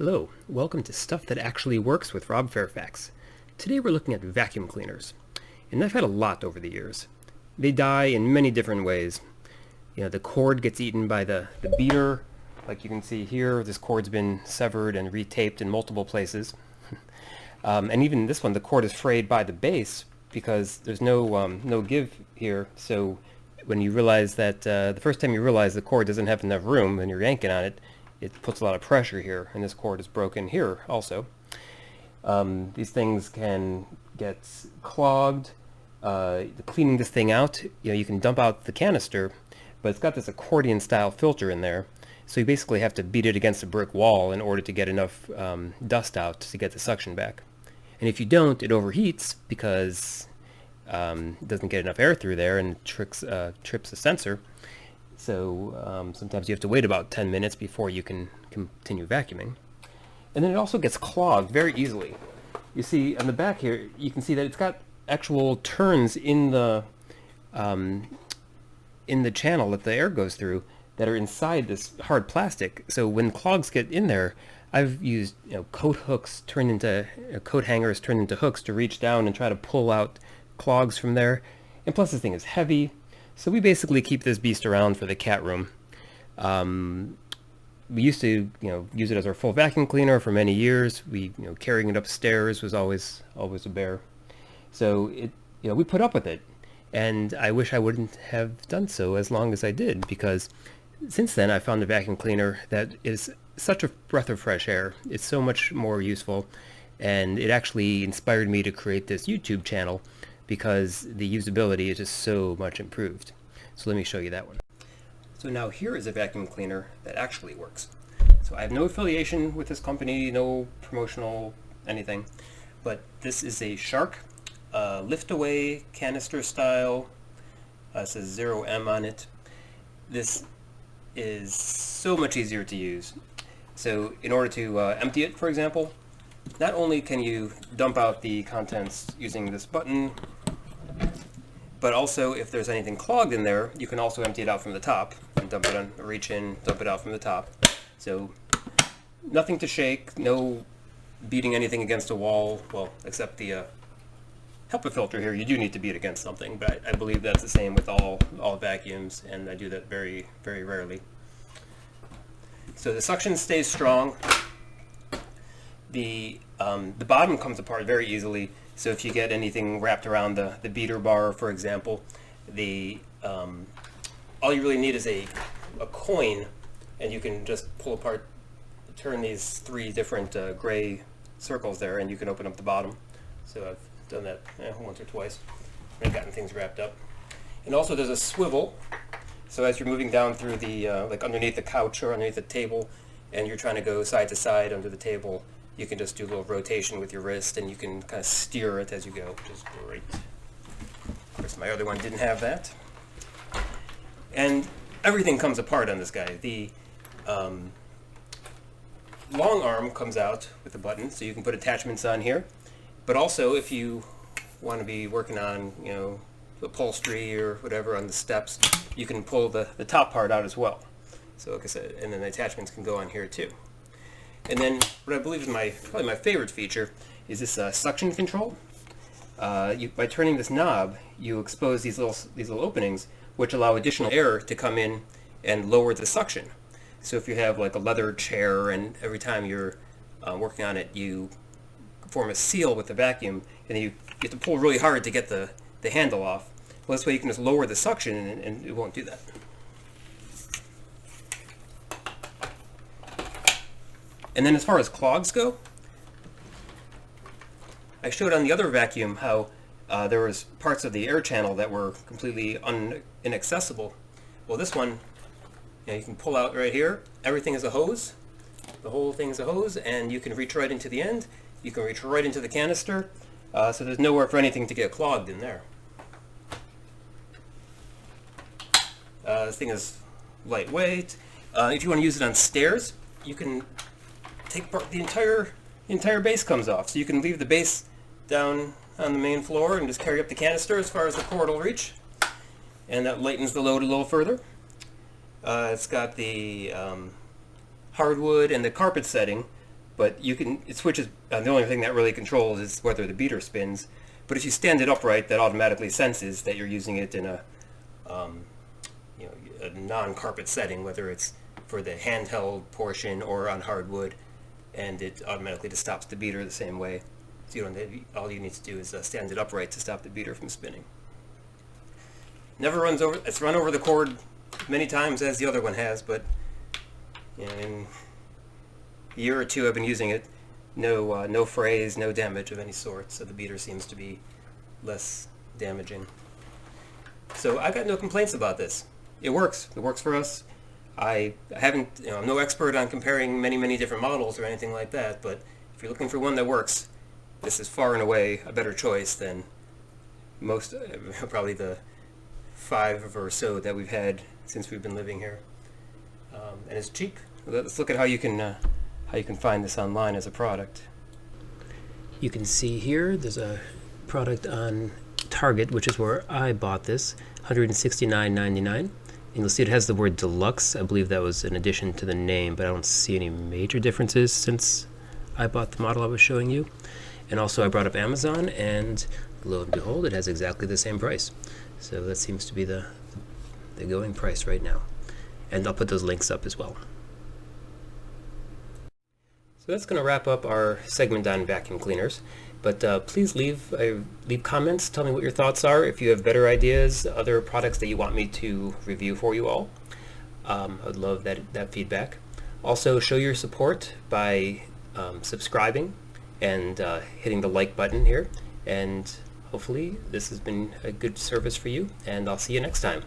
Hello, welcome to Stuff That Actually Works with Rob Fairfax. Today we're looking at vacuum cleaners, and I've had a lot over the years. They die in many different ways. You know, the cord gets eaten by the beater, like you can see here. This cord's been severed and retaped in multiple places. And even this one, the cord is frayed by the base because there's no give here. So when you realize that, the first time you realize the cord doesn't have enough room and you're yanking on it, it puts a lot of pressure here, and this cord is broken here also. These things can get clogged. Cleaning this thing out, you can dump out the canister, but it's got this accordion-style filter in there, so you basically have to beat it against a brick wall in order to get enough dust out to get the suction back. And if you don't, it overheats because it doesn't get enough air through there and trips the sensor. So sometimes you have to wait about 10 minutes before you can continue vacuuming. And then it also gets clogged very easily. You see on the back here, you can see that it's got actual turns in the channel that the air goes through that are inside this hard plastic. So when clogs get in there, I've used coat hooks coat hangers turned into hooks to reach down and try to pull out clogs from there. And plus this thing is heavy. So we basically keep this beast around for the cat room. We used to, use it as our full vacuum cleaner for many years. Carrying it upstairs was always a bear. So we put up with it, and I wish I wouldn't have done so as long as I did, because since then I found a vacuum cleaner that is such a breath of fresh air. It's so much more useful, and it actually inspired me to create this YouTube channel, because the usability is just so much improved. So let me show you that one. So now here is a vacuum cleaner that actually works. So I have no affiliation with this company, no promotional anything, but this is a Shark Lift-Away canister style. It says 0M on it. This is so much easier to use. So in order to empty it, for example, not only can you dump out the contents using this button, but also if there's anything clogged in there, you can also empty it out from the top and dump it on, reach in, dump it out from the top. So nothing to shake, no beating anything against a wall, well, except the HEPA filter here. You do need to beat against something, but I believe that's the same with all vacuums, and I do that very, very rarely. So the suction stays strong. The bottom comes apart very easily. So if you get anything wrapped around the beater bar, for example, all you really need is a coin, and you can just pull apart, turn these three different gray circles there, and you can open up the bottom. So I've done that once or twice. I've gotten things wrapped up. And also there's a swivel. So as you're moving down through the, like underneath the couch or underneath the table, and you're trying to go side to side under the table, you can just do a little rotation with your wrist, and you can kind of steer it as you go, which is great. Of course, my other one didn't have that. And everything comes apart on this guy. The long arm comes out with a button, so you can put attachments on here. But also, if you want to be working on, upholstery or whatever on the steps, you can pull the top part out as well. So like I said, and then the attachments can go on here too. And then what I believe is probably my favorite feature is this suction control. By turning this knob, you expose these little openings, which allow additional air to come in and lower the suction. So if you have like a leather chair, and every time you're working on it, you form a seal with the vacuum, and then you have to pull really hard to get the handle off. Well, this way you can just lower the suction, and it won't do that. And then as far as clogs go, I showed on the other vacuum how there was parts of the air channel that were completely inaccessible. Well, this one, you can pull out right here. Everything is a hose. The whole thing is a hose, and you can reach right into the end. You can reach right into the canister, so there's nowhere for anything to get clogged in there. This thing is lightweight. If you want to use it on stairs, you can take part, the entire base comes off, so you can leave the base down on the main floor and just carry up the canister as far as the cord will reach, and that lightens the load a little further. It's got the hardwood and the carpet setting, but it switches. The only thing that really controls is whether the beater spins. But if you stand it upright, that automatically senses that you're using it in a a non-carpet setting, whether it's for the handheld portion or on hardwood, and it automatically just stops the beater the same way. So all you need to do is stand it upright to stop the beater from spinning. Never runs over. It's run over the cord many times, as the other one has, but in a year or two I've been using it. No frays, no damage of any sort. So the beater seems to be less damaging. So I got no complaints about this. It works. It works for us. I haven't, I'm no expert on comparing many different models or anything like that, but if you're looking for one that works, this is far and away a better choice than most, probably the 5 or so that we've had since we've been living here. And it's cheap. Let's look at how you can find this online as a product. You can see here there's a product on Target, which is where I bought this, $169.99. And you'll see it has the word deluxe. I believe that was an addition to the name, but I don't see any major differences since I bought the model I was showing you. And also I brought up Amazon, and lo and behold, it has exactly the same price. So that seems to be the going price right now. And I'll put those links up as well. So that's going to wrap up our segment on vacuum cleaners. But please leave comments. Tell me what your thoughts are. If you have better ideas, other products that you want me to review for you all, I'd love that feedback. Also, show your support by subscribing and hitting the like button here. And hopefully this has been a good service for you, and I'll see you next time.